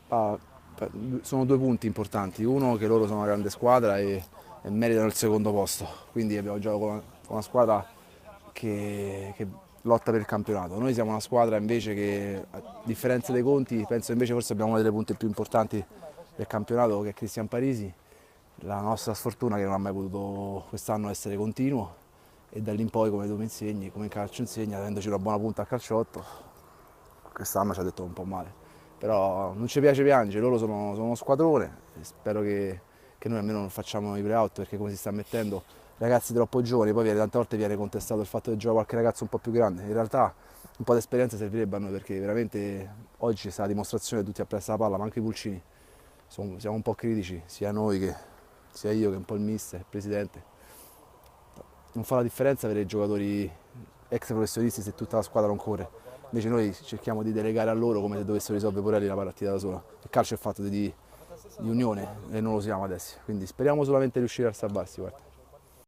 Ah, sono due punti importanti. Uno, che loro sono una grande squadra e meritano il secondo posto. Quindi abbiamo giocato con una squadra che lotta per il campionato. Noi siamo una squadra invece che, a differenza dei conti, penso invece forse abbiamo una delle punte più importanti del campionato, che è Cristian Parisi. La nostra sfortuna è che non ha mai potuto quest'anno essere continuo, e da lì in poi, come tu mi insegni, come in calcio insegni, avendoci una buona punta a calciotto, quest'anno ci ha detto un po' male. Però non ci piace piangere, loro sono uno squadrone e spero che noi almeno non facciamo i play-out, perché come si sta mettendo ragazzi troppo giovani, poi tante volte viene contestato il fatto che gioca qualche ragazzo un po' più grande. In realtà un po' di esperienza servirebbe a noi, perché veramente oggi c'è stata la dimostrazione che tutti appresso la palla, ma anche i pulcini. Siamo un po' critici, sia noi che sia io che un po' il mister, il presidente. Non fa la differenza per i giocatori ex professionisti se tutta la squadra non corre. Invece noi cerchiamo di delegare a loro come se dovessero risolvere pure lì la partita da sola. Il calcio è fatto di unione e non lo siamo adesso, quindi speriamo solamente di riuscire a salvarsi, guarda.